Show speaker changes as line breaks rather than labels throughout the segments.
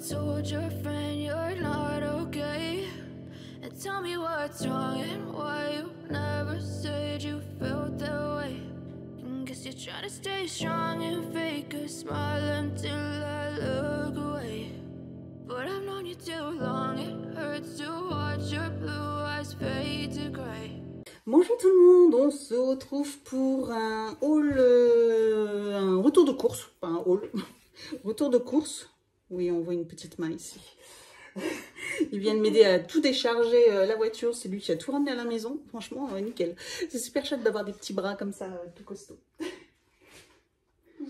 told your friend you're not okay? And tell me what's wrong and why you never said you felt that way. And guess you're trying to stay strong and fake a smile until I look away. But I've known you too long, it hurts to watch your blue eyes fade to grey.
Bonjour tout le monde, on se retrouve pour un haul, un retour de course, pas un haul, retour de course. Oui, on voit une petite main ici. Il vient de m'aider à tout décharger la voiture, c'est lui qui a tout ramené à la maison, franchement, nickel. C'est super chouette d'avoir des petits bras comme ça, tout costauds.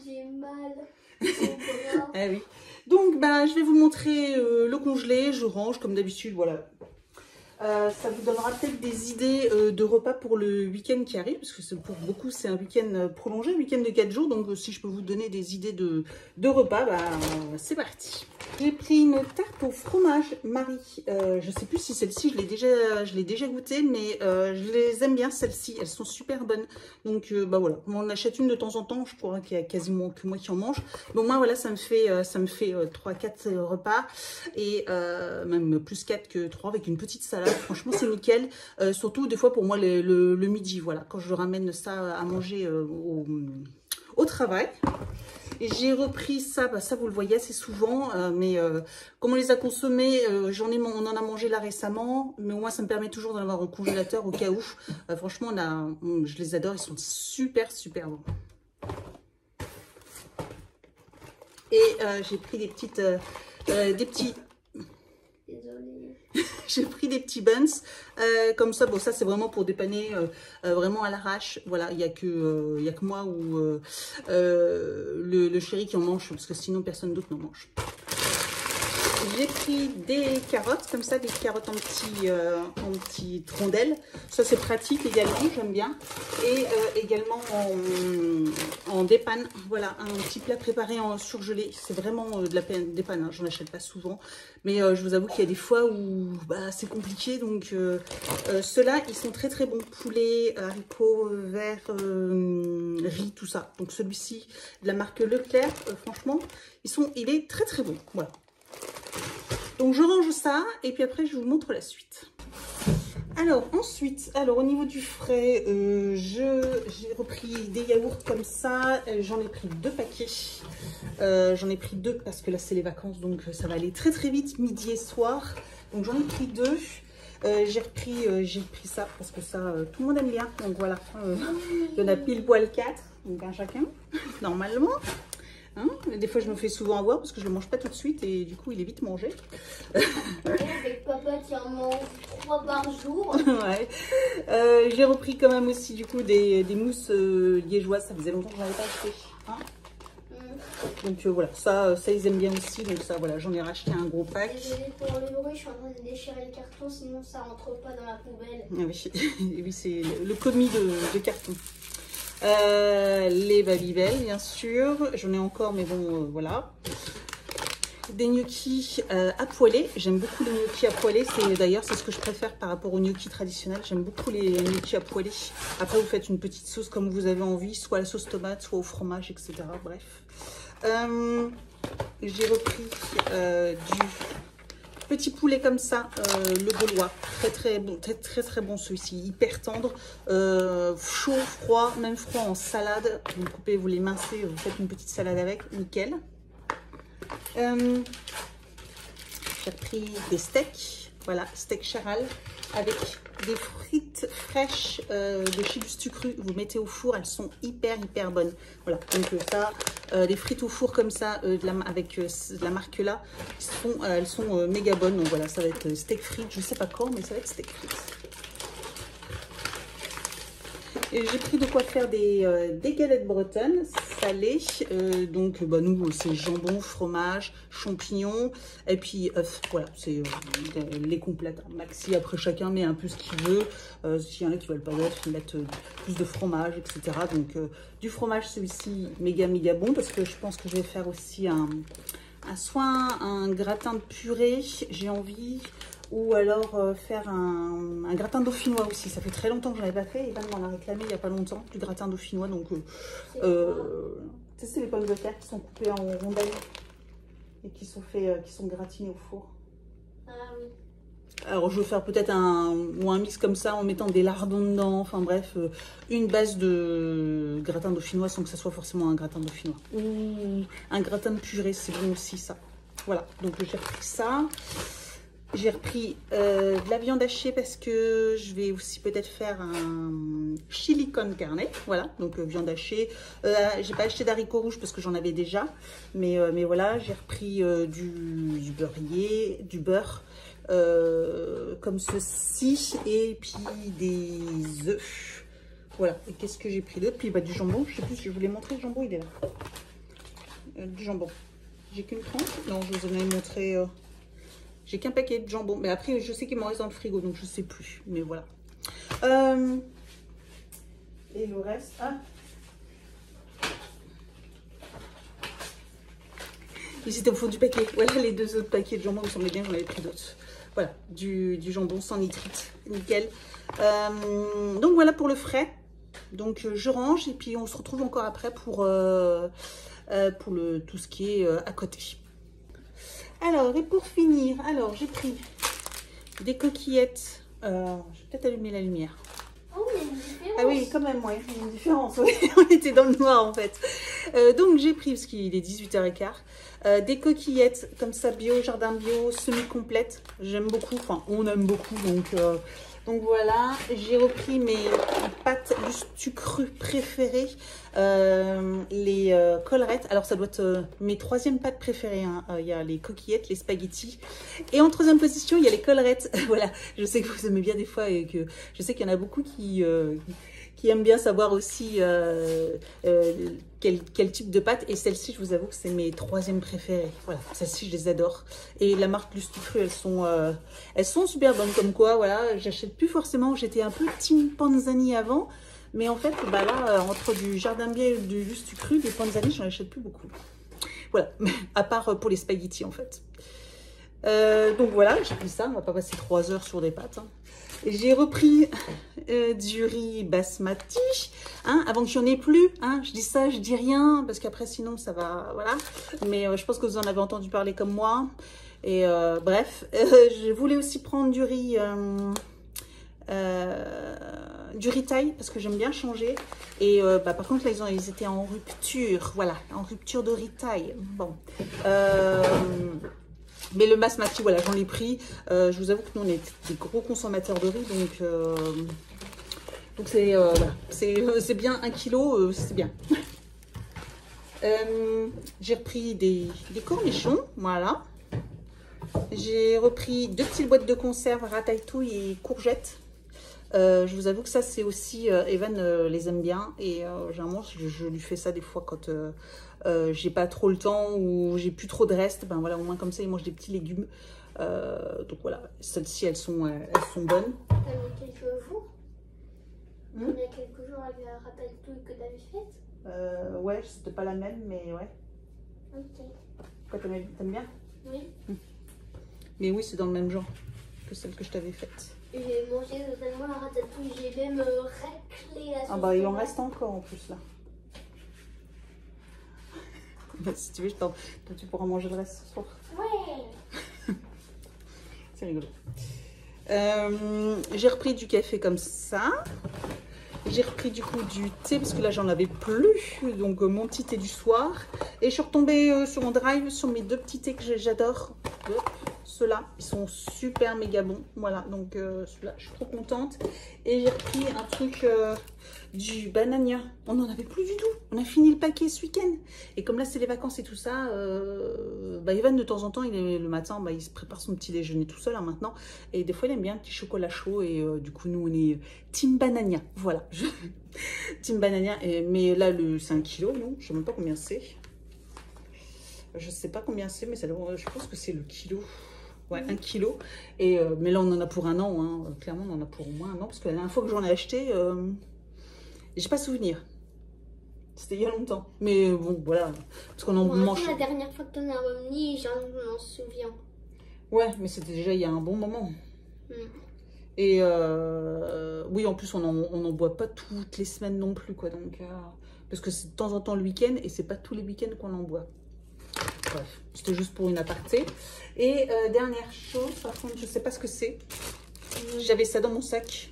J'ai mal au bras.
Ah oui. Donc, bah, je vais vous montrer le congelé, je range comme d'habitude, voilà. Ça vous donnera peut-être des idées de repas pour le week-end qui arrive, parce que pour beaucoup c'est un week-end prolongé, un week-end de 4 jours, donc si je peux vous donner des idées de repas, bah, c'est parti. J'ai pris une tarte au fromage Marie, je sais plus si celle-ci je l'ai déjà goûtée, mais je les aime bien celles-ci, elles sont super bonnes, donc bah voilà, on en achète une de temps en temps, je crois qu'il y a quasiment que moi qui en mange, donc moi voilà, ça me fait 3-4 repas, et même plus 4 que 3 avec une petite salade. Franchement c'est nickel, surtout des fois pour moi le midi, voilà, quand je ramène ça à manger au travail. J'ai repris ça, bah ça vous le voyez assez souvent, mais comme on les a consommés, on en a mangé là récemment, mais au moins ça me permet toujours d'en avoir au congélateur au cas où. Franchement je les adore, ils sont super bons. Et j'ai pris des petits
Désolée.
j'ai pris des petits buns comme ça. Bon, ça c'est vraiment pour dépanner vraiment à l'arrache. Voilà, il y a que moi ou le chéri qui en mange, parce que sinon personne d'autre n'en mange. J'ai pris des carottes comme ça, des carottes en petits rondelles. Ça c'est pratique également, j'aime bien. Et également en dépanne. Voilà, un petit plat préparé en surgelé. C'est vraiment de la dépanne, hein. J'en achète pas souvent. Mais je vous avoue qu'il y a des fois où bah, c'est compliqué. Donc ceux-là, ils sont très bons. Poulet, haricots verts, riz, tout ça. Donc celui-ci, de la marque Leclerc, franchement, il est très bon. Voilà. Donc je range ça et puis après je vous montre la suite. Alors ensuite, au niveau du frais, j'ai repris des yaourts comme ça. J'en ai pris 2 paquets. J'en ai pris 2 parce que là c'est les vacances, donc ça va aller très vite, midi et soir. Donc j'en ai pris 2. J'ai pris ça parce que ça tout le monde aime bien. Donc voilà, il y en a pile poil 4, donc un chacun normalement. Hein, des fois je me fais souvent avoir parce que je le mange pas tout de suite et du coup il est vite mangé.
Avec papa qui en mange 3 par jour.
Ouais. J'ai repris quand même aussi du coup des mousses liégeoises, ça faisait longtemps que je n'avais pas acheté. Hein. Donc voilà, ça ils aiment bien aussi, donc ça voilà, j'en ai racheté un gros pack.
Désolée pour le bruit, je suis en train de déchirer le carton, sinon ça rentre pas dans la poubelle.
Ah oui, oui c'est le commis de carton. Les Babybel bien sûr, j'en ai encore mais bon voilà. Des gnocchis à poêler, j'aime beaucoup les gnocchis à poêler, d'ailleurs c'est ce que je préfère par rapport aux gnocchis traditionnels, j'aime beaucoup les gnocchis à poêler. Après vous faites une petite sauce comme vous avez envie, soit à la sauce tomate, soit au fromage, etc. Bref. J'ai repris du petit poulet comme ça, le gaulois, très bon celui-ci, hyper tendre, chaud, froid, même froid en salade, vous le coupez, vous l'émincez, vous faites une petite salade avec, nickel. J'ai pris des steaks, voilà, steak charal avec des frites fraîches de chez Gustu Cru, vous mettez au four, elles sont hyper bonnes. Voilà, donc ça, des frites au four comme ça, avec la marque là, elles sont méga bonnes. Donc voilà, ça va être steak frites, je sais pas quand, mais ça va être steak frites. J'ai pris de quoi faire des galettes bretonnes salées. Donc bah, nous c'est jambon, fromage, champignons et puis œufs. Voilà, c'est les complètes. Maxi, après chacun met un peu ce qu'il veut. S'il y en a qui veulent pas d'œufs, ils mettent plus de fromage, etc. Donc du fromage, celui-ci méga bon parce que je pense que je vais faire aussi un gratin de purée. J'ai envie. Ou alors faire un gratin dauphinois aussi. Ça fait très longtemps que je n'en ai pas fait. Evan m'en a réclamé il n'y a pas longtemps, du gratin dauphinois. Donc, c'est les pommes de terre qui sont coupées en rondelles. et qui sont faits, qui sont gratinés au four.
Ah oui.
Alors, je vais faire peut-être un mix comme ça en mettant des lardons dedans. Enfin bref, une base de gratin dauphinois sans que ça soit forcément un gratin dauphinois. Ou un gratin de purée, c'est bon aussi ça. Voilà, donc j'ai repris ça. J'ai repris de la viande hachée parce que je vais aussi peut-être faire un chili con carne. Voilà, donc viande hachée. J'ai pas acheté d'haricots rouges parce que j'en avais déjà. Mais voilà, j'ai repris du beurrier, du beurre. Comme ceci, et puis des œufs. Voilà, et qu'est-ce que j'ai pris d'autre? Puis bah, du jambon, je sais plus si je voulais montrer le jambon, il est là. Du jambon. J'ai qu'une tranche. Non, je vous en ai montré. J'ai qu'un paquet de jambon. Mais après, je sais qu'il m'en reste dans le frigo, donc je sais plus. Mais voilà. Et le reste. Ah. Ils étaient au fond du paquet. Voilà les 2 autres paquets de jambon. Il me semblait bien que j'en avais pris d'autres. Voilà, du jambon sans nitrite. Nickel. Donc voilà pour le frais. Donc je range et puis on se retrouve encore après pour tout ce qui est à côté. Alors, et pour finir, alors j'ai pris des coquillettes. Je vais peut-être allumer la lumière.
Oh, il y a une différence.
Ah oui, quand même, ouais, il y a une différence. Oui. On était dans le noir en fait. Donc j'ai pris, parce qu'il est 18h15, des coquillettes comme ça, bio, jardin bio, semi-complètes. J'aime beaucoup, enfin on aime beaucoup. Donc voilà, j'ai repris mes pâtes du cru préférées, les collerettes. Alors ça doit être mes 3e pâtes préférées. Hein. Il y a les coquillettes, les spaghettis. Et en 3e position, il y a les collerettes. Voilà, je sais que vous aimez bien des fois et que je sais qu'il y en a beaucoup qui aiment bien savoir aussi quel type de pâte. Et celle-ci, je vous avoue que c'est mes 3e préférées. Voilà, celles-ci, je les adore. Et la marque Lustu Cru, elles sont super bonnes. Comme quoi, voilà, j'achète plus forcément. J'étais un peu team Panzani avant. Mais en fait, bah là, entre du Jardin Bio et du Lustu Cru, des Panzani, j'en achète plus beaucoup. Voilà, à part pour les spaghettis, en fait. Donc voilà, j'ai pris ça. On va pas passer 3 heures sur des pâtes. Hein. J'ai repris du riz basmati, hein, avant qu'il n'y en ait plus. Hein, je dis ça, je dis rien, parce qu'après sinon ça va, voilà. Mais je pense que vous en avez entendu parler comme moi. Et bref, je voulais aussi prendre du riz thaï, parce que j'aime bien changer. Et bah, par contre là ils étaient en rupture, voilà, en rupture de riz thaï. Bon. Mais le basmati, voilà, j'en ai pris. Je vous avoue que nous, on est des gros consommateurs de riz. Donc c'est voilà, c'est bien 1 kilo, c'est bien. J'ai repris des cornichons, voilà. J'ai repris 2 petites boîtes de conserve ratatouille et courgettes. Je vous avoue que ça, c'est aussi, Evan les aime bien. Et généralement, je lui fais ça des fois quand j'ai pas trop le temps ou j'ai plus trop de reste. Ben voilà, au moins comme ça, il mange des petits légumes. Donc voilà, celles-ci, elles sont bonnes.
T'as mis quelques jours Il y a quelques jours avec la ratatouille que t'avais faite.
Ouais, c'était pas la même, mais ouais.
Ok.
Pourquoi t'aimes bien?
Oui.
Mais oui, c'est dans le même genre que celle que je t'avais faite.
J'ai mangé totalement la ratatouille, j'ai même raclé la sauce.
Ah bah il en reste encore en plus là. Bah, si tu veux, toi tu pourras manger le reste ce soir.
Ouais.
C'est rigolo. J'ai repris du café comme ça. J'ai repris du coup du thé parce que là j'en avais plus. Donc mon petit thé du soir. Et je suis retombée sur mon drive sur mes 2 petits thés que j'adore. Ceux-là, ils sont super méga bons. Voilà, donc ceux-là, je suis trop contente. Et j'ai repris un truc du Banania. On n'en avait plus du tout. On a fini le paquet ce week-end. Et comme là, c'est les vacances et tout ça, bah, Evan, de temps en temps, le matin, bah, il se prépare son petit déjeuner tout seul hein, maintenant. Et des fois, il aime bien un petit chocolat chaud. Et du coup, nous, on est Team Banania. Voilà. Team Banania. Mais là, c'est 1 kilo, non? Je ne sais même pas combien c'est. Je ne sais pas combien c'est, mais ça, je pense que c'est le kilo. Ouais, 1 kilo. Et, mais là, on en a pour 1 an. Hein. Clairement, on en a pour au moins 1 an. Parce que la dernière fois que j'en ai acheté, j'ai pas souvenir. C'était il y a longtemps. Mais bon, voilà. Parce qu'on en mange.
La dernière fois que tu en as remis, j'en souviens.
Ouais, mais c'était déjà il y a un bon moment. Et oui, en plus, on en boit pas toutes les semaines non plus. Quoi, donc, parce que c'est de temps en temps le week-end. Et c'est pas tous les week-ends qu'on en boit. bref, c'était juste pour une aparté. Et dernière chose, par contre, je sais pas ce que c'est. J'avais ça dans mon sac.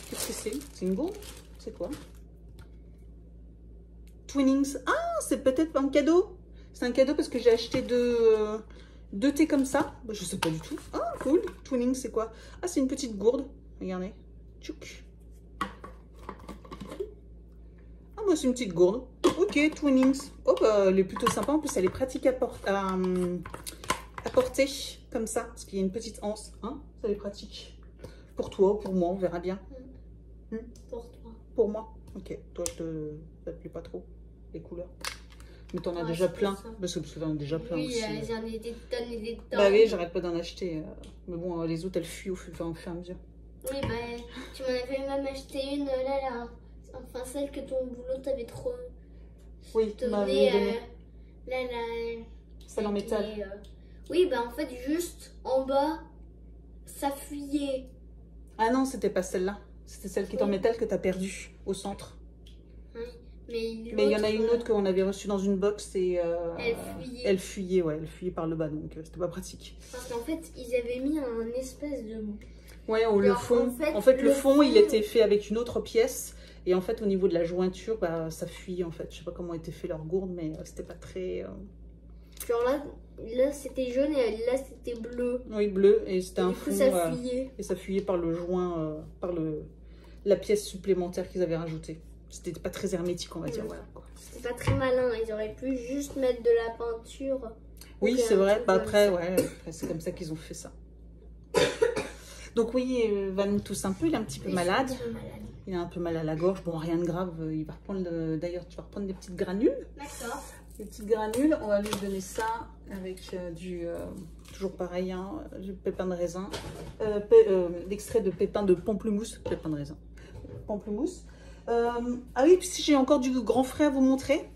Qu'est-ce que c'est? C'est une gourde? C'est quoi? Twinings. Ah, c'est peut-être un cadeau. C'est un cadeau parce que j'ai acheté deux thés comme ça. Bah, je sais pas du tout. Ah, cool. Twinings, c'est quoi? Ah, c'est une petite gourde. Regardez. Tchouk. Ah, bah, c'est une petite gourde. Ok, Twinings. Oh, bah, elle est plutôt sympa. En plus, elle est pratique à porter comme ça. Parce qu'il y a une petite anse. Hein, ça est pratique. Pour toi, pour moi, on verra bien.
Pour toi.
Pour moi. Ok. Toi, ça te plaît pas trop, les couleurs. Mais t'en as déjà plein. Parce que t'en as déjà plein
oui,
aussi.
j'en ai des tonnes et des tonnes.
Bah oui, j'arrête pas d'en acheter. Mais bon, les autres, elles fuient au fur et à mesure.
Oui, bah, tu m'en avais même acheté une là. Enfin, celle que ton boulot t'avait trop.
Oui, tu m'avais donné.
Là.
Celle en métal.
Oui, bah en fait, juste en bas, ça fuyait.
Ah non, c'était pas celle-là. C'était celle qui est en métal que t'as perdue au centre.
Oui, mais
il y en a une autre qu'on avait reçue dans une box et
elle fuyait.
Elle fuyait par le bas, donc c'était pas pratique.
Parce qu'en fait, ils avaient mis un espèce de...
Ouais, le fond. En fait, le fond, il était fait avec une autre pièce. Et en fait, au niveau de la jointure, bah, ça fuit en fait. Je sais pas comment était fait leur gourde, mais c'était pas très...
Genre là c'était jaune et là c'était bleu.
Oui, bleu. Et c'était un fond.
Ça fuyait.
Et ça fuyait par le joint, la pièce supplémentaire qu'ils avaient rajoutée. C'était pas très hermétique, on va dire. Voilà, quoi.
C'était pas très malin. Ils auraient pu juste mettre de la peinture.
Oui, c'est vrai. Bah, après, c'est comme ça qu'ils ont fait ça. Donc oui, Van tousse un peu, il est un petit peu malade. Il a un peu mal à la gorge. Bon, rien de grave. Il va reprendre. D'ailleurs, tu vas reprendre des petites granules.
D'accord.
Des petites granules. On va lui donner ça avec toujours pareil, hein, du pépin de raisin. L'extrait de pépin de pamplemousse. Pépin de raisin. Pamplemousse. Ah oui, puis si j'ai encore du grand frais à vous montrer.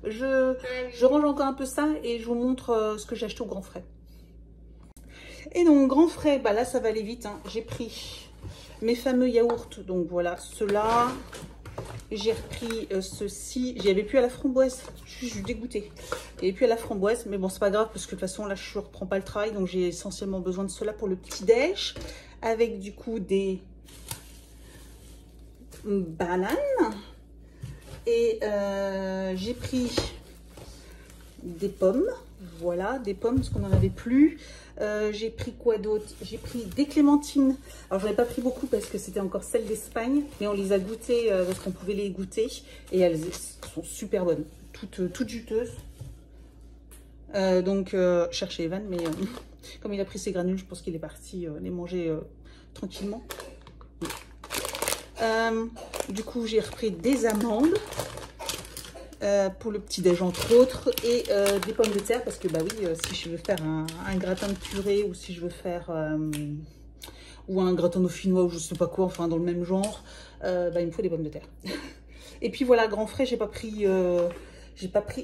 Je range encore un peu ça et je vous montre ce que j'ai acheté au grand frais. Et donc, grand frais, bah là, ça va aller vite. Hein. J'ai pris mes fameux yaourts. Donc, voilà, ceux-là. J'ai repris ceux-ci. J'y avais plus à la framboise. Je suis dégoûtée. Il n'y avait plus à la framboise. Mais bon, c'est pas grave parce que de toute façon, là, je ne reprends pas le travail. Donc, j'ai essentiellement besoin de ceux-là pour le petit-déj. Avec, du coup, des bananes. Et j'ai pris des pommes. Voilà, des pommes parce qu'on n'en avait plus. J'ai pris quoi d'autre? J'ai pris des clémentines. Alors, je n'en ai pas pris beaucoup parce que c'était encore celles d'Espagne. Mais on les a goûtées parce qu'on pouvait les goûter. Et elles sont super bonnes. Toutes juteuses. Donc, chercher Evan. Mais comme il a pris ses granules, je pense qu'il est parti les manger tranquillement. Du coup, j'ai repris des amandes. Pour le petit déj entre autres et des pommes de terre parce que bah oui si je veux faire un gratin de purée ou si je veux faire ou un gratin dauphinois ou je sais pas quoi, enfin dans le même genre, bah il me faut des pommes de terre. Et puis voilà, grand frais, j'ai pas pris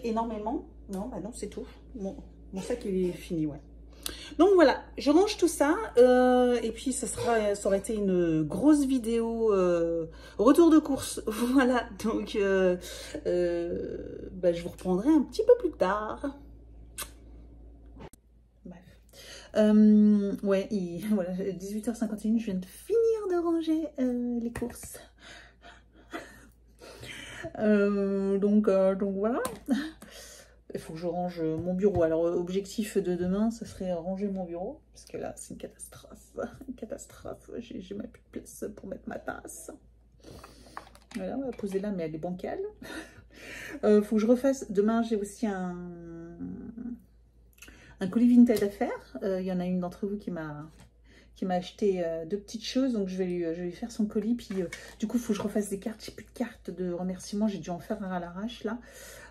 énormément. Non, bah non, c'est tout. Mon sac il est fini, ouais. Donc voilà, je range tout ça et puis ça aurait été une grosse vidéo retour de course. Voilà, donc bah, je vous reprendrai un petit peu plus tard. Bref. Ouais, voilà, 18h51, je viens de finir de ranger les courses. Donc voilà. Il faut que je range mon bureau. Alors, objectif de demain, ce serait ranger mon bureau. Parce que là, c'est une catastrophe. Une catastrophe. J'ai même plus de place pour mettre ma tasse. Voilà, on va la poser là, mais elle est bancale. Faut que je refasse. Demain, j'ai aussi un colis vintage à faire. Il y en a une d'entre vous qui m'a acheté deux petites choses. Donc, je vais lui faire son colis. Puis, du coup, il faut que je refasse des cartes. J'ai plus de cartes de remerciements. J'ai dû en faire un à l'arrache, là.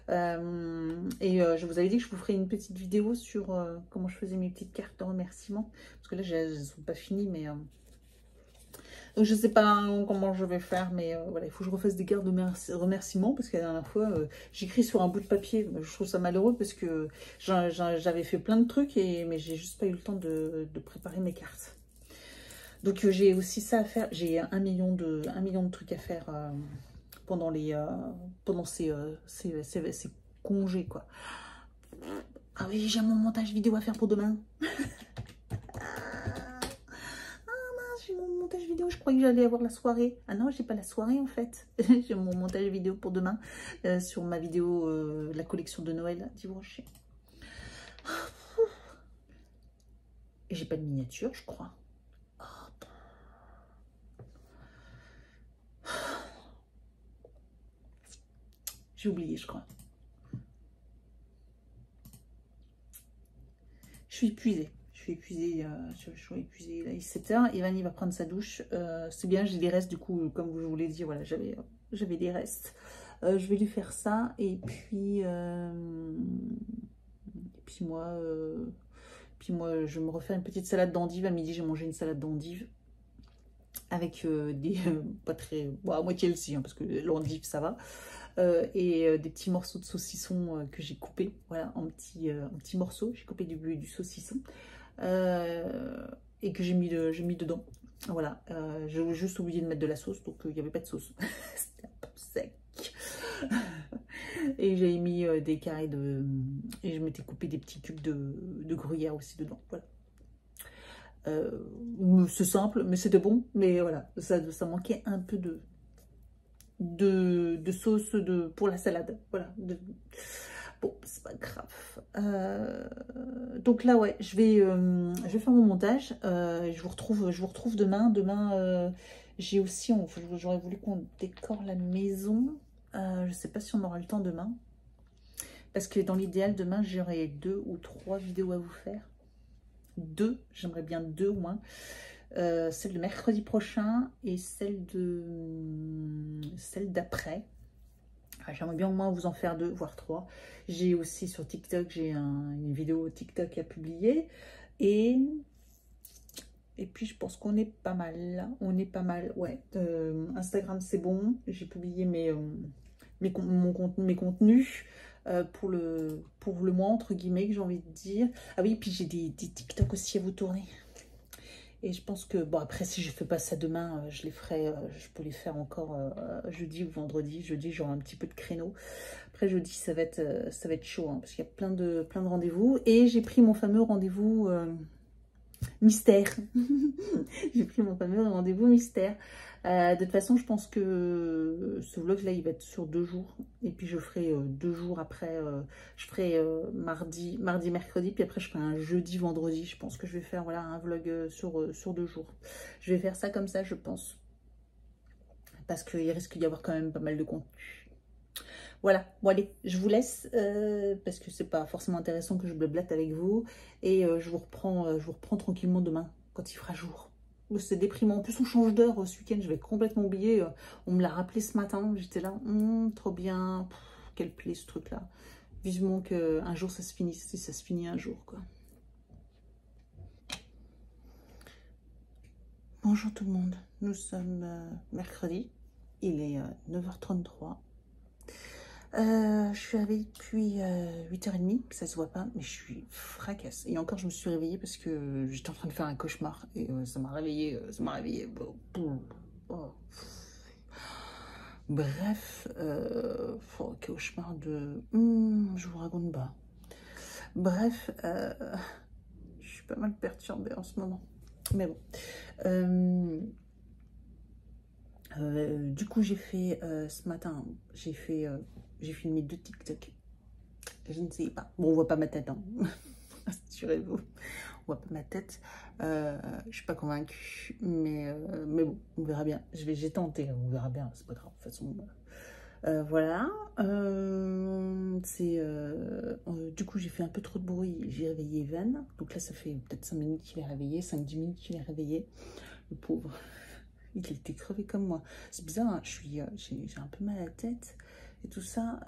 Je vous avais dit que je vous ferai une petite vidéo sur comment je faisais mes petites cartes de remerciement parce que là elles ne sont pas finies mais donc je sais pas comment je vais faire mais voilà, il faut que je refasse des cartes de remerciement parce que la dernière fois j'écris sur un bout de papier. Je trouve ça malheureux parce que j'avais fait plein de trucs mais j'ai juste pas eu le temps de préparer mes cartes. Donc j'ai aussi ça à faire. J'ai un million de trucs à faire pendant ces congés, quoi. Ah oui, j'ai mon montage vidéo à faire pour demain. J'ai mon montage vidéo, je croyais que j'allais avoir la soirée. Ah non, j'ai pas la soirée en fait. J'ai mon montage vidéo pour demain sur ma vidéo, la collection de Noël dimanche. Et j'ai pas de miniature, je crois. J'ai oublié, je crois. Je suis épuisée. Je suis épuisée, là, il est 7h. Evan, il va prendre sa douche. C'est bien, j'ai des restes, du coup, comme je vous l'ai dit, voilà, j'avais des restes. Je vais lui faire ça. Et puis moi, je vais me refaire une petite salade d'endive. À midi, j'ai mangé une salade d'endive. Avec des... pas très... Bon, à moitié aussi, hein, parce que l'endive, ça va. Et des petits morceaux de saucisson que j'ai coupés, voilà, en petits morceaux. J'ai coupé du saucisson et que j'ai mis dedans. Voilà, j'ai juste oublié de mettre de la sauce, donc il n'y avait pas de sauce. C'était un peu sec. Et j'ai mis des carrés de... Et je m'étais coupé des petits cubes de gruyère aussi dedans, voilà. C'est simple, mais c'était bon. Mais voilà, ça manquait un peu de sauce pour la salade. Voilà. Bon, c'est pas grave. Donc là, ouais, je vais faire mon montage. Je vous retrouve demain. Demain, j'ai aussi... J'aurais voulu qu'on décore la maison. Je sais pas si on aura le temps demain. Parce que dans l'idéal, demain, j'aurai 2 ou 3 vidéos à vous faire. 2, j'aimerais bien 2 au moins. Celle de mercredi prochain et celle d'après. J'aimerais bien au moins vous en faire 2, voire 3. J'ai aussi sur TikTok, j'ai une vidéo TikTok à publier. Et puis je pense qu'on est pas mal là. On est pas mal, ouais. Instagram c'est bon. J'ai publié mes contenus. Pour le mois entre guillemets, que j'ai envie de dire. Ah oui, puis j'ai des TikTok aussi à vous tourner. Et je pense que, bon, après, si je fais pas ça demain, je les ferai, je peux les faire encore jeudi ou vendredi. Jeudi, j'aurai un petit peu de créneau. Après, jeudi, ça va être chaud, hein, parce qu'il y a plein de rendez-vous. Et j'ai pris mon fameux rendez-vous mystère. J'ai pris mon fameux rendez-vous mystère. De toute façon, je pense que ce vlog-là, il va être sur 2 jours. Et puis, je ferai 2 jours après. Je ferai mardi, mercredi. Puis après, je ferai un jeudi, vendredi. Je pense que je vais faire voilà, un vlog sur 2 jours. Je vais faire ça comme ça, je pense. Parce qu'il risque d'y avoir quand même pas mal de contenu. Voilà, bon allez, je vous laisse parce que c'est pas forcément intéressant que je blablate avec vous. Et je vous reprends tranquillement demain, quand il fera jour. C'est déprimant. En plus, on change d'heure ce week-end. Je vais complètement oublier. On me l'a rappelé ce matin. J'étais là, trop bien. Pff, quel plaisir ce truc-là. Vivement qu'un jour ça se finisse. Si ça se finit un jour, quoi. Bonjour tout le monde. Nous sommes mercredi. Il est 9h33. Je suis réveillée depuis 8h30, ça se voit pas, mais je suis fracasse. Et encore, je me suis réveillée parce que j'étais en train de faire un cauchemar et ça m'a réveillée. Oh. Bref, cauchemar de... je vous raconte pas. Bref, je suis pas mal perturbée en ce moment. Mais bon. Du coup, j'ai fait ce matin, j'ai filmé 2 TikTok. Je ne sais pas. Bon, on voit pas ma tête, hein. Assurez-vous, on voit pas ma tête. Je suis pas convaincue, mais bon, on verra bien. J'ai tenté, on verra bien. C'est pas grave. De toute façon, voilà. Du coup, j'ai fait un peu trop de bruit. J'ai réveillé Evan. Donc là, ça fait peut-être 5 minutes qu'il est réveillé, 5-10 minutes qu'il est réveillé. Le pauvre. Il était crevé comme moi. C'est bizarre, hein, j'ai un peu mal à la tête et tout ça.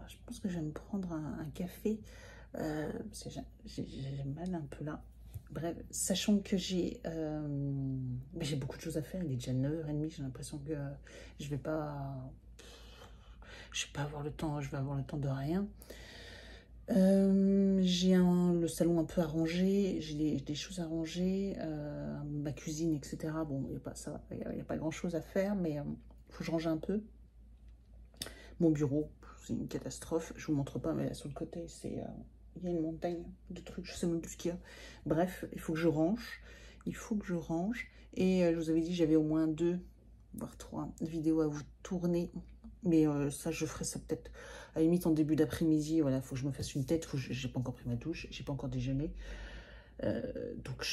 Je pense que je vais me prendre un café. Parce que j'ai mal un peu là. Bref, sachant que j'ai beaucoup de choses à faire. Il est déjà 9h30. J'ai l'impression que je vais pas avoir le temps. Je vais avoir le temps de rien. J'ai le salon un peu arrangé, j'ai des choses à ranger, ma cuisine, etc. Bon, il n'y a pas grand chose à faire, mais il faut que je range un peu. Mon bureau, c'est une catastrophe. Je vous montre pas, mais là, sur le côté, c'est... il y a une montagne de trucs, je sais même plus ce qu'il y a. Bref, il faut que je range. Il faut que je range. Et je vous avais dit, j'avais au moins 2, voire 3 vidéos à vous tourner. Mais ça, je ferai ça peut-être à la limite en début d'après-midi. Voilà, il faut que je me fasse une tête. J'ai pas encore pris ma douche, j'ai pas encore déjeuné. Donc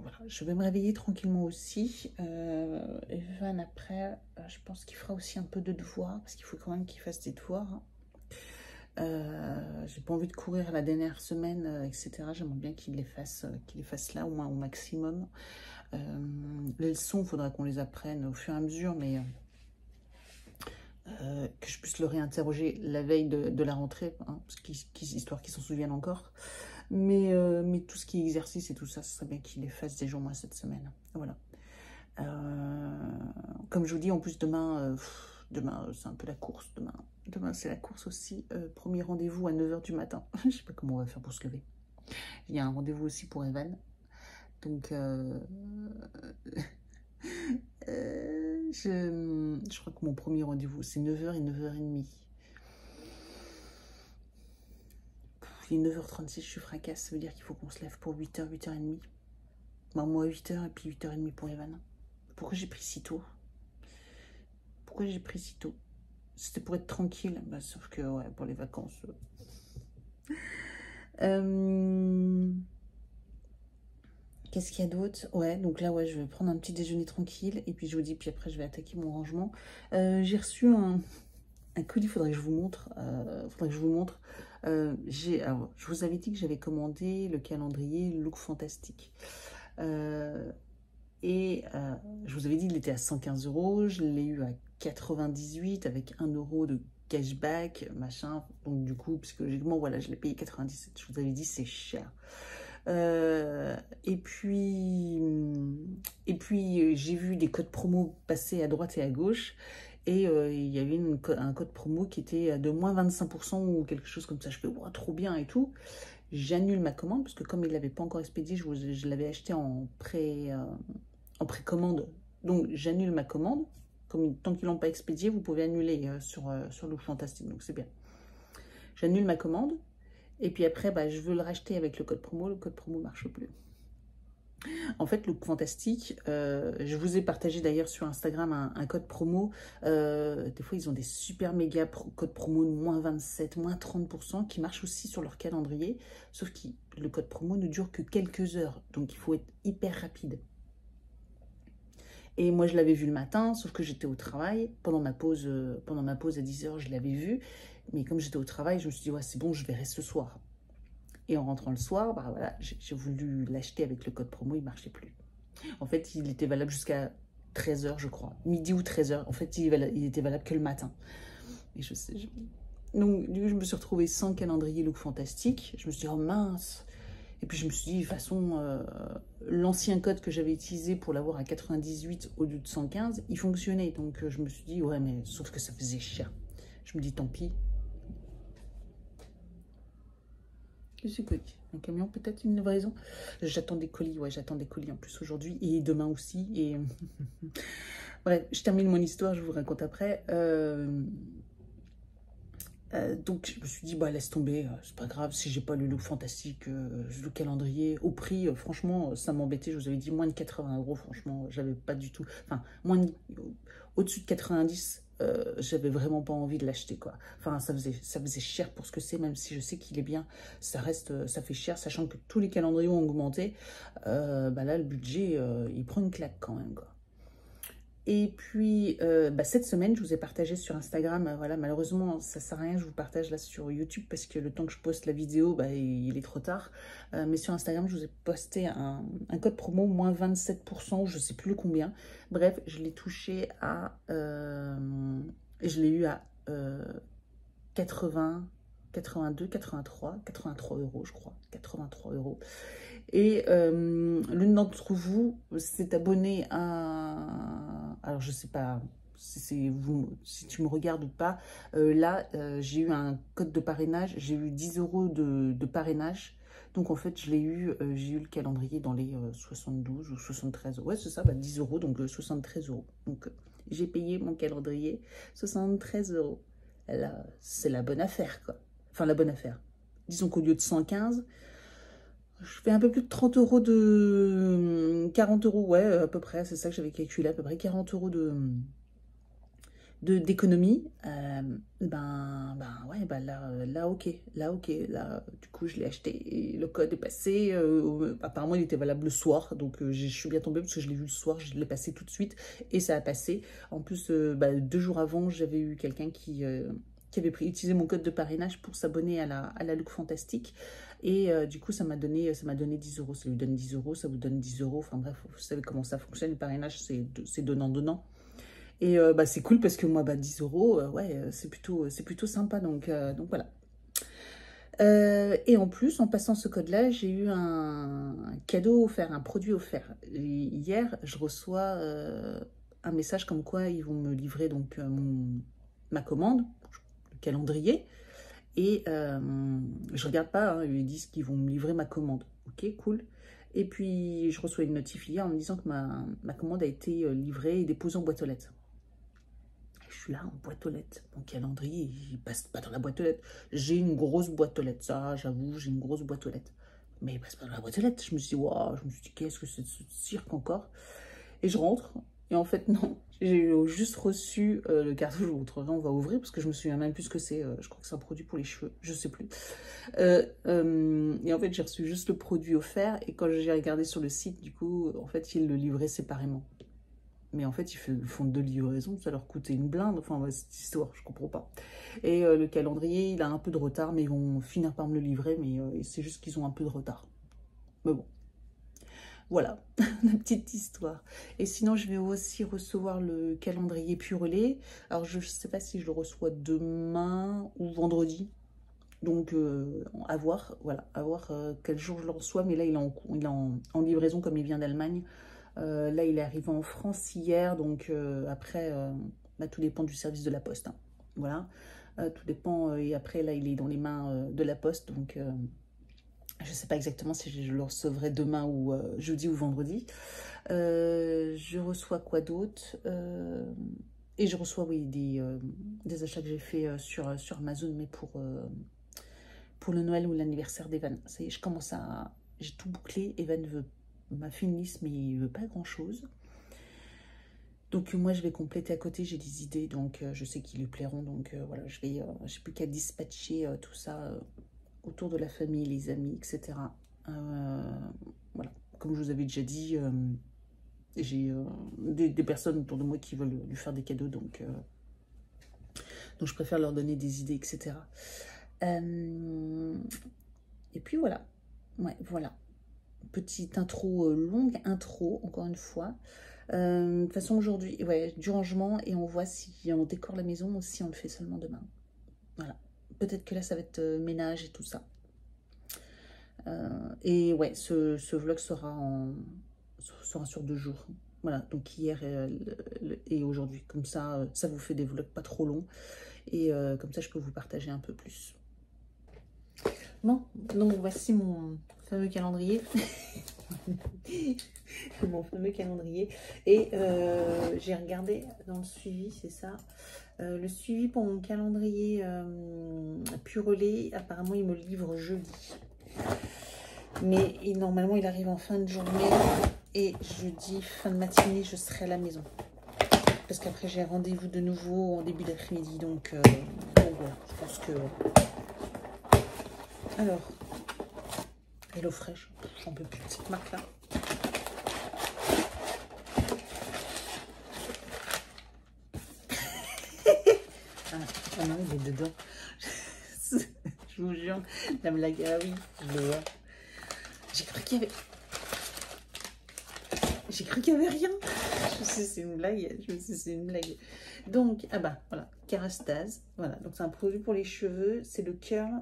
voilà, je vais me réveiller tranquillement aussi. Evan après, je pense qu'il fera aussi un peu de devoirs parce qu'il faut quand même qu'il fasse des devoirs. J'ai pas envie de courir la dernière semaine, etc. J'aimerais bien qu'il les fasse là au moins au maximum. Les leçons, il faudra qu'on les apprenne au fur et à mesure, mais que je puisse le réinterroger la veille de la rentrée, hein, histoire qu'ils s'en souviennent encore. Mais tout ce qui est exercice et tout ça, ce serait bien qu'il les fasse déjà au moins cette semaine. Voilà. Comme je vous dis, en plus demain, demain c'est un peu la course. Demain c'est la course aussi. Premier rendez-vous à 9 h du matin. Je sais pas comment on va faire pour se lever. Il y a un rendez-vous aussi pour Evan. Donc je crois que mon premier rendez-vous c'est 9 h et 9 h 30. Il est 9 h 36, je suis fracasse, ça veut dire qu'il faut qu'on se lève pour 8 h, 8 h 30. Bah, moi 8 h et puis 8 h 30 pour Evan. Pourquoi j'ai pris si tôt? Pourquoi j'ai pris si tôt? C'était pour être tranquille, bah, sauf que ouais, pour les vacances. Qu'est-ce qu'il y a d'autre? Ouais, donc là, ouais, je vais prendre un petit déjeuner tranquille et puis je vous dis, puis après je vais attaquer mon rangement. J'ai reçu un colis, faudrait que je vous montre. Alors, je vous avais dit que j'avais commandé le calendrier Look Fantastique. Je vous avais dit qu'il était à 115 €. Je l'ai eu à 98 avec 1 € de cashback, machin. Donc du coup, psychologiquement, voilà, je l'ai payé 97. Je vous avais dit, c'est cher. Et puis j'ai vu des codes promo passer à droite et à gauche. Et il y avait un code promo qui était de moins 25% ou quelque chose comme ça. Je fais, oh, trop bien et tout. J'annule ma commande parce que comme il ne l'avait pas encore expédié, je l'avais acheté en précommande. Donc j'annule ma commande. Tant qu'ils ne l'ont pas expédié, vous pouvez annuler sur Look Fantastique. Donc c'est bien. J'annule ma commande. Et puis après, bah, je veux le racheter avec le code promo. Le code promo ne marche plus. En fait, Look Fantastique, je vous ai partagé d'ailleurs sur Instagram un code promo. Des fois, ils ont des super méga codes promo de moins 27, moins 30% qui marchent aussi sur leur calendrier. Sauf que le code promo ne dure que quelques heures. Donc, il faut être hyper rapide. Et moi, je l'avais vu le matin, sauf que j'étais au travail. Pendant ma pause à 10 h, je l'avais vu. Mais comme j'étais au travail, je me suis dit, ouais, c'est bon, je verrai ce soir. Et en rentrant le soir, bah voilà, j'ai voulu l'acheter avec le code promo, il ne marchait plus. En fait, il était valable jusqu'à 13 h, je crois. Midi ou 13 h. En fait, il était valable que le matin. Et je sais. Donc, du coup, je me suis retrouvée sans calendrier Look Fantastique. Je me suis dit, oh mince. Et puis, je me suis dit, de toute façon, l'ancien code que j'avais utilisé pour l'avoir à 98 au lieu de 115, il fonctionnait. Donc, je me suis dit, ouais, mais sauf que ça faisait cher. Je me dis, tant pis. C'est colis. Un camion, peut-être une livraison. J'attends des colis, ouais, j'attends des colis en plus aujourd'hui et demain aussi. Et bref, je termine mon histoire, je vous raconte après. Donc je me suis dit, bah laisse tomber, c'est pas grave si j'ai pas le Look Fantastique, le calendrier. Au prix, franchement, ça m'embêtait. Je vous avais dit moins de 80 €, franchement, j'avais pas du tout. Enfin, au-dessus de 90. J'avais vraiment pas envie de l'acheter, quoi. Enfin, ça faisait cher pour ce que c'est, même si je sais qu'il est bien, ça fait cher, sachant que tous les calendriers ont augmenté. Bah là, le budget, il prend une claque quand même, quoi. Et puis, cette semaine, je vous ai partagé sur Instagram, voilà, malheureusement, ça sert à rien, je vous partage là sur YouTube, parce que le temps que je poste la vidéo, bah, il est trop tard. Mais sur Instagram, je vous ai posté un code promo, moins 27%, je sais plus combien. Bref, je l'ai touché à... je l'ai eu à 80, 82, 83 €, je crois, 83 €. Et l'une d'entre vous s'est abonnée à... Alors, je ne sais pas si tu me regardes ou pas. Là, j'ai eu un code de parrainage. J'ai eu 10 € de parrainage. Donc, en fait, j'ai eu le calendrier dans les 72 ou 73 €. Ouais, c'est ça, 10 €, donc 73 €. Donc, j'ai payé mon calendrier 73 €. là, c'est la bonne affaire, quoi. Enfin, la bonne affaire. Disons qu'au lieu de 115, je fais un peu plus de 30 euros de... 40 euros, ouais, à peu près, c'est ça que j'avais calculé, à peu près 40 euros d'économie. Ouais, là, ok, là, du coup, je l'ai acheté, et le code est passé, apparemment, il était valable le soir, donc je suis bien tombée, parce que je l'ai vu le soir, je l'ai passé tout de suite, et ça a passé. En plus, 2 jours avant, j'avais eu quelqu'un qui avait utilisé mon code de parrainage pour s'abonner à la Look Fantastique. Et du coup, ça m'a donné 10 euros. Ça lui donne 10 euros, ça vous donne 10 euros. Enfin bref, vous savez comment ça fonctionne. Le parrainage, c'est donnant-donnant. Et c'est cool parce que moi, 10 euros, ouais, c'est plutôt sympa. Donc voilà. Et en plus, en passant ce code-là, j'ai eu un cadeau offert, un produit offert. Et hier, je reçois un message comme quoi ils vont me livrer donc ma commande, le calendrier. Et je regarde pas, hein, ils disent qu'ils vont me livrer ma commande. Ok, cool. Et puis, je reçois une notif hier en me disant que ma commande a été livrée et déposée en boîte aux lettres. Je suis là, en boîte aux lettres. Mon calendrier, il passe pas dans la boîte aux lettres. J'ai une grosse boîte aux lettres, ça, j'avoue, j'ai une grosse boîte aux lettres. Mais il passe pas dans la boîte aux lettres. Je me suis dit, waouh, qu'est-ce que c'est de ce cirque encore? Et je rentre. Et en fait, non, j'ai juste reçu le carton, je vous montrerai, on va ouvrir, parce que je me souviens même plus ce que c'est, je crois que c'est un produit pour les cheveux, je sais plus. Et en fait, j'ai reçu juste le produit offert, et quand j'ai regardé sur le site, du coup, en fait, ils le livraient séparément. Mais en fait, ils font 2 livraisons, ça leur coûtait une blinde, enfin, cette histoire, je comprends pas. Et le calendrier, il a un peu de retard, mais ils vont finir par me le livrer, mais c'est juste qu'ils ont un peu de retard. Mais bon. Voilà, la petite histoire. Et sinon, je vais aussi recevoir le calendrier Purelé. Alors, je ne sais pas si je le reçois demain ou vendredi. Donc, à voir, voilà, à voir quel jour je le reçois. Mais là, il est en livraison comme il vient d'Allemagne. Là, il est arrivé en France hier. Donc, après, tout dépend du service de la Poste. Hein. Voilà, tout dépend. Et après, là, il est dans les mains de la Poste. Donc... je ne sais pas exactement si je le recevrai demain ou jeudi ou vendredi. Je reçois quoi d'autre et je reçois, oui, des achats que j'ai fait sur Amazon, mais pour le Noël ou l'anniversaire d'Evan. Ça y est, j'ai tout bouclé. Evan m'a fait une liste, mais il ne veut pas grand-chose. Donc moi, je vais compléter à côté, j'ai des idées, donc je sais qu'ils lui plairont. Donc voilà, j'ai plus qu'à dispatcher tout ça autour de la famille, les amis, etc. Voilà, comme je vous avais déjà dit, j'ai des personnes autour de moi qui veulent lui faire des cadeaux, donc je préfère leur donner des idées, etc. Et puis voilà, ouais, voilà. Petite intro, longue intro, encore une fois. De toute façon, aujourd'hui, ouais, du rangement, et on voit si on décore la maison ou si on le fait seulement demain. Voilà. Peut-être que là, ça va être ménage et tout ça. Et ouais, ce vlog sera sur 2 jours. Voilà, donc hier et aujourd'hui. Comme ça, ça vous fait des vlogs pas trop longs. Et comme ça, je peux vous partager un peu plus. Bon, donc voici mon fameux calendrier. Mon fameux calendrier. Et j'ai regardé dans le suivi, c'est ça. Le suivi pour mon calendrier Purelé, apparemment, il me livre jeudi. Mais normalement, il arrive en fin de journée. Et jeudi, fin de matinée, je serai à la maison. Parce qu'après, j'ai rendez-vous de nouveau en début d'après-midi. Donc voilà, je pense que... Alors, Hello Fresh, j'en peux plus de cette marque-là. Ah non, il est dedans. Je vous jure, la blague, ah oui, je le vois. J'ai cru qu'il y avait... J'ai cru qu'il n'y avait rien. Je me suis dit, c'est une blague. Je me suis dit, c'est une blague. Donc, ah bah, voilà, Kerastase. Voilà, donc c'est un produit pour les cheveux. C'est le Curl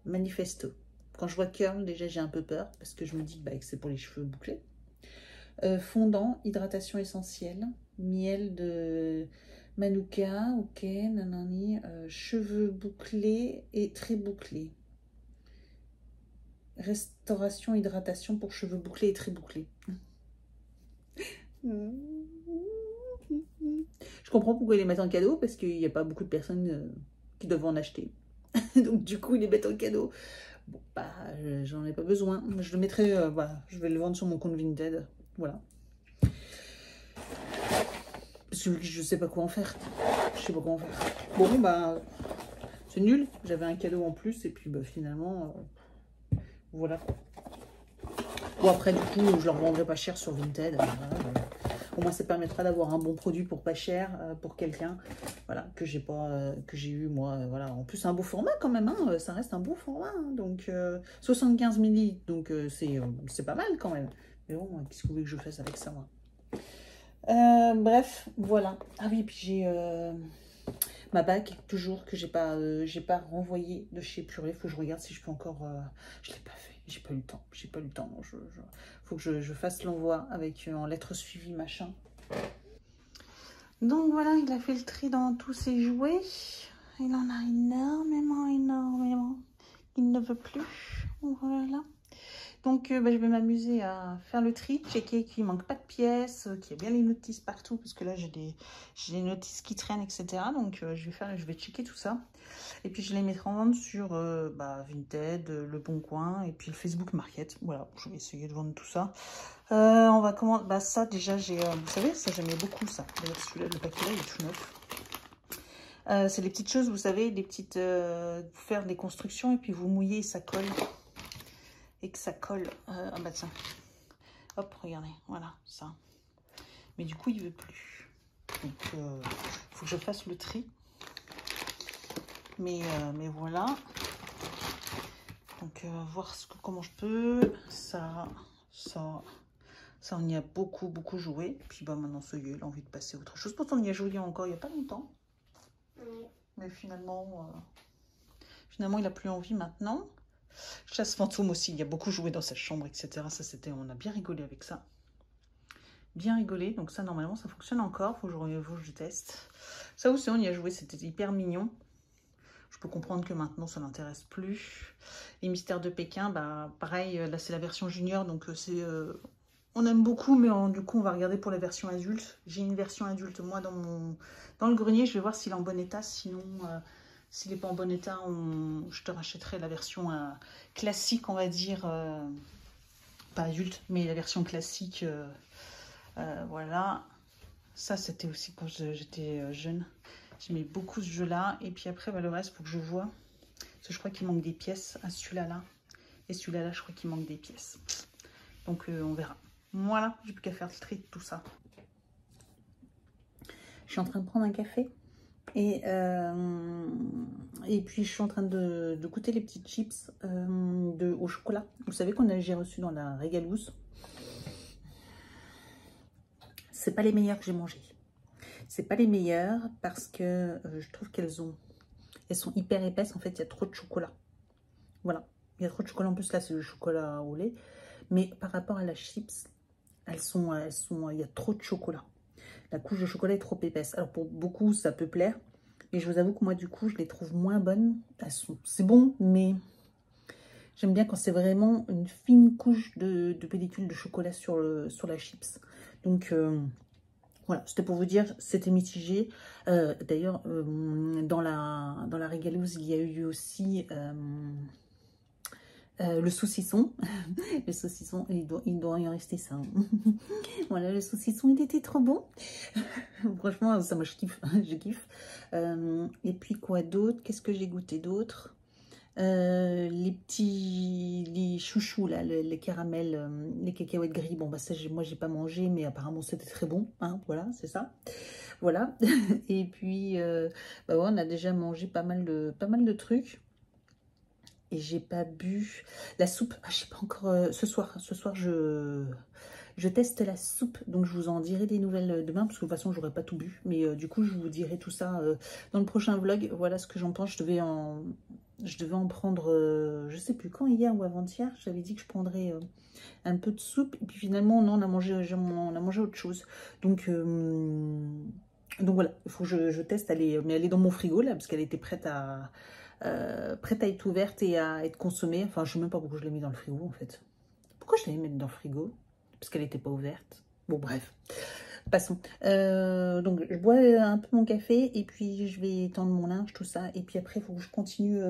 Manifesto. Quand je vois Curl, déjà, j'ai un peu peur parce que je me dis que c'est pour les cheveux bouclés. Fondant, hydratation essentielle, miel de Manuka, ok, nanani, cheveux bouclés et très bouclés. Restauration, hydratation pour cheveux bouclés et très bouclés. Je comprends pourquoi ils les mettent en cadeau, parce qu'il n'y a pas beaucoup de personnes qui doivent en acheter. Donc du coup, ils les mettent en cadeau. Bon, bah, j'en ai pas besoin. Je le mettrai, voilà, je vais le vendre sur mon compte Vinted. Voilà. Parce que je sais pas quoi en faire. Je sais pas quoi en faire. Bon, bah, c'est nul. J'avais un cadeau en plus, et puis bah, finalement, voilà. Bon, après, du coup, je leur vendrai pas cher sur Vinted. Voilà. Au moins, ça permettra d'avoir un bon produit pour pas cher pour quelqu'un, voilà, que j'ai pas, que j'ai eu moi, voilà. En plus, un beau format quand même, hein, ça reste un beau format, hein, donc 75 ml, donc c'est pas mal quand même. Mais bon, qu'est-ce que vous voulez que je fasse avec ça, moi? Bref, voilà. Ah oui, puis j'ai ma bague toujours que j'ai pas renvoyée de chez Purée. Faut que je regarde si je peux encore. Je l'ai pas fait. J'ai pas eu le temps. J'ai pas eu le temps. Faut que je fasse l'envoi avec en lettres suivies, machin. Donc voilà, il a fait le tri dans tous ses jouets. Il en a énormément, énormément. Il ne veut plus. Voilà. Donc je vais m'amuser à faire le tri, checker qu'il ne manque pas de pièces, qu'il y a bien les notices partout, parce que là j'ai des notices qui traînent, etc. Donc je vais checker tout ça. Et puis je les mettrai en vente sur Vinted, Le Bon Coin et puis le Facebook Market. Voilà, je vais essayer de vendre tout ça. On va comment. Bah ça déjà j'ai. Vous savez, ça j'aimais beaucoup ça. D'ailleurs celui-là, le paquet là il est tout neuf. C'est les petites choses, vous savez, des petites. Faire des constructions et puis vous mouillez et ça colle. Et que ça colle. Ah bah tiens. Hop, regardez. Voilà, ça. Mais du coup, il veut plus. Donc, il faut que je fasse le tri. Mais voilà. Donc, voir comment je peux. Ça, on y a beaucoup, beaucoup joué. Puis, bah, maintenant, ça y est, il a envie de passer à autre chose. Pourtant, on y a joué encore il n'y a pas longtemps. Mais finalement, il n'a plus envie maintenant. Chasse fantôme aussi, il a beaucoup joué dans sa chambre, etc. Ça, on a bien rigolé avec ça. Bien rigolé. Donc ça, normalement, ça fonctionne encore. Faut que je teste. Ça aussi, on y a joué. C'était hyper mignon. Je peux comprendre que maintenant, ça l'intéresse plus. Les mystères de Pékin, bah pareil. Là, c'est la version junior. Donc, on aime beaucoup. Mais du coup, on va regarder pour la version adulte. J'ai une version adulte, moi, dans le grenier. Je vais voir s'il est en bon état. Sinon... s'il n'est pas en bon état, je te rachèterai la version classique, on va dire, pas adulte, mais la version classique, voilà. Ça, c'était aussi quand j'étais jeune. J'aimais beaucoup ce jeu-là. Et puis après, bah, le reste, il faut que je vois. Parce que je crois qu'il manque des pièces à celui-là, là. Et celui-là, là, je crois qu'il manque des pièces. Donc, on verra. Voilà, j'ai plus qu'à faire le tri de tout ça. Je suis en train de prendre un café. Et puis je suis en train de goûter les petites chips au chocolat. Vous savez j'ai reçu dans la Régalouse. C'est pas les meilleurs que j'ai mangés. C'est pas les meilleurs parce que je trouve elles sont hyper épaisses. En fait, il y a trop de chocolat. Voilà, il y a trop de chocolat. En plus là, c'est le chocolat au lait. Mais par rapport à la chips, il y a trop de chocolat. La couche de chocolat est trop épaisse. Alors pour beaucoup, ça peut plaire. Et je vous avoue que moi, du coup, je les trouve moins bonnes. C'est bon, mais j'aime bien quand c'est vraiment une fine couche de pellicule de chocolat sur la chips. Donc, voilà, c'était pour vous dire, c'était mitigé. D'ailleurs, dans la Régalouse, il y a eu aussi... le saucisson, le saucisson, il doit y en rester ça. Hein. Voilà, le saucisson, il était trop bon. Franchement, ça, moi, je kiffe. Je kiffe. Et puis, quoi d'autre? Qu'est-ce que j'ai goûté d'autre? Les chouchous, là, les caramels, les cacahuètes gris. Bon, bah, ça, moi, j'ai pas mangé, mais apparemment, c'était très bon. Hein, voilà, c'est ça. Voilà. Et puis, bah, ouais, on a déjà mangé pas mal de trucs. Et j'ai pas bu la soupe. Ah, je sais pas encore. Ce soir, je teste la soupe. Donc, je vous en dirai des nouvelles demain. Parce que de toute façon, j'aurais pas tout bu. Mais du coup, je vous dirai tout ça dans le prochain vlog. Voilà ce que j'en pense. Je devais en prendre, je sais plus quand, hier ou avant-hier. J'avais dit que je prendrais un peu de soupe. Et puis finalement, non, on a mangé autre chose. Donc voilà, il faut que je teste. Mais elle est dans mon frigo là. Parce qu'elle était prête à être ouverte et à être consommée. Enfin, je sais même pas pourquoi je l'ai mis dans le frigo, en fait. Pourquoi je l'ai mis dans le frigo? Parce qu'elle n'était pas ouverte. Bon, bref. Passons. Donc je bois un peu mon café et puis je vais tendre mon linge, tout ça. Et puis après, il faut que je continue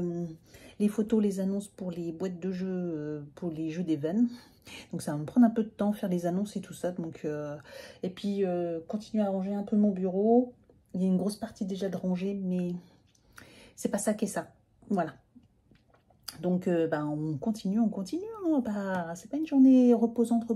les photos, les annonces pour les boîtes de jeux, pour les jeux d'Evan. Donc ça va me prendre un peu de temps, faire les annonces et tout ça. Donc, et puis continuer à ranger un peu mon bureau. Il y a une grosse partie déjà de ranger, mais c'est pas ça qui est ça. Voilà. Donc bah, on continue. Hein, bah, c'est pas une journée reposante.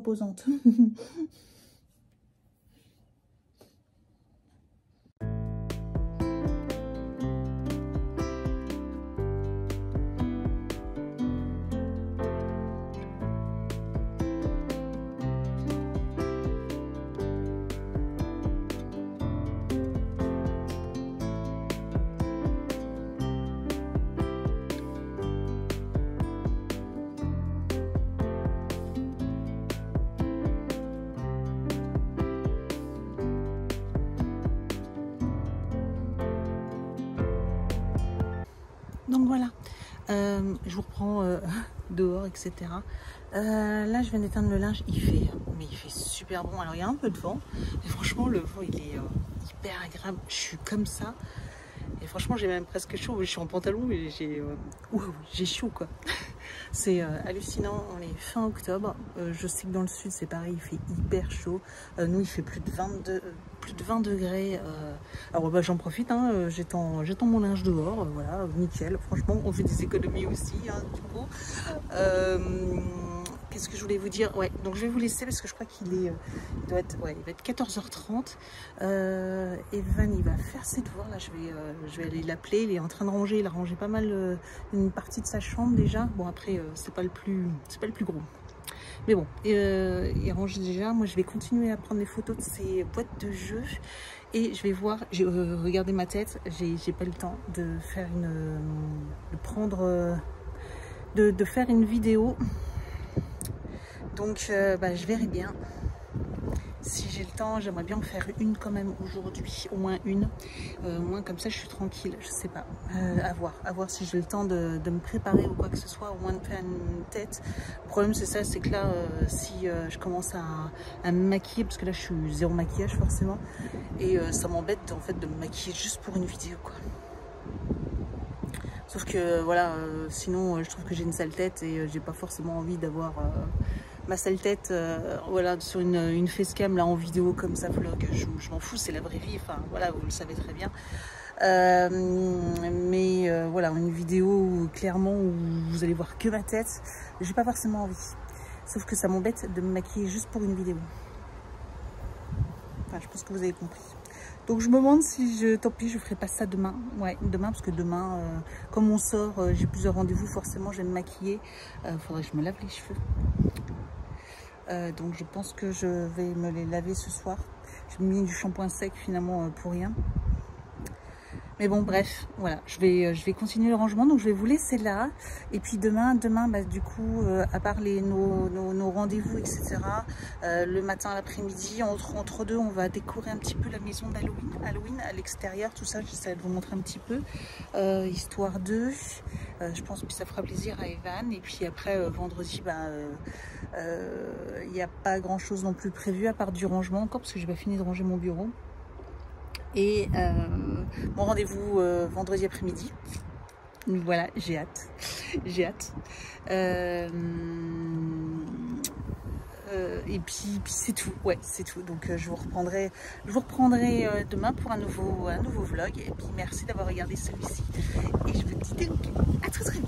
Donc voilà, je vous reprends dehors, etc. Là, je viens d'éteindre le linge, il fait super bon. Alors, il y a un peu de vent, mais franchement, le vent, il est hyper agréable. Je suis comme ça, et franchement, j'ai même presque chaud. Je suis en pantalon, et j'ai chaud, quoi. C'est hallucinant, on est fin octobre. Je sais que dans le sud, c'est pareil, il fait hyper chaud. Nous, il fait plus de 20 degrés. Alors bah, j'en profite, hein, j'étends mon linge dehors, voilà, nickel. Franchement, on fait des économies aussi, hein, du coup. Qu'est-ce que je voulais vous dire? Ouais, donc je vais vous laisser parce que je crois qu'il est, il va être 14h30. Evan, il va faire ses devoirs. Là, je vais aller l'appeler. Il est en train de ranger. Il a rangé pas mal une partie de sa chambre déjà. Bon, après, c'est pas le plus gros. Mais bon, il range déjà. Moi, je vais continuer à prendre des photos de ces boîtes de jeux. Et je vais voir, regardez ma tête, j'ai pas le temps de faire de faire une vidéo. Donc, bah, je verrai bien. Si j'ai le temps, j'aimerais bien en faire une quand même aujourd'hui, au moins une. Au moins comme ça, je suis tranquille, je sais pas. À voir si j'ai le temps de me préparer ou quoi que ce soit, au moins de faire une tête. Le problème, c'est ça, c'est que là, si je commence à me maquiller, parce que là, je suis zéro maquillage forcément, et ça m'embête en fait de me maquiller juste pour une vidéo, quoi. Sauf que voilà, sinon, je trouve que j'ai une sale tête et j'ai pas forcément envie d'avoir ma sale tête voilà, sur une facecam là en vidéo comme ça vlog. Je m'en fous, c'est la vraie vie, enfin voilà, vous le savez très bien. Mais voilà, une vidéo où, clairement où vous allez voir que ma tête, j'ai pas forcément envie. Sauf que ça m'embête de me maquiller juste pour une vidéo. Enfin, je pense que vous avez compris. Donc je me demande si tant pis, je ferai pas ça demain. Ouais, demain, parce que demain, comme on sort, j'ai plusieurs rendez-vous, forcément je vais me maquiller. Faudrait que je me lave les cheveux. Donc je pense que je vais me les laver ce soir. J'ai mis du shampoing sec finalement pour rien. Mais bon, bref, voilà, je vais continuer le rangement, donc je vais vous laisser là. Et puis demain bah, du coup, à part nos rendez-vous, etc., le matin à l'après-midi, entre deux, on va décorer un petit peu la maison d'Halloween à l'extérieur, tout ça, j'essaie de vous montrer un petit peu, histoire d'eux. Je pense que ça fera plaisir à Evan. Et puis après, vendredi, bah, il n'y a pas grand-chose non plus prévu, à part du rangement encore, parce que j'ai pas fini de ranger mon bureau. Et mon rendez-vous vendredi après-midi. Voilà, j'ai hâte. Et puis c'est tout, ouais, c'est tout. Donc je vous reprendrai demain pour un nouveau vlog. Et puis merci d'avoir regardé celui-ci. Et je vous dis donc à très vite.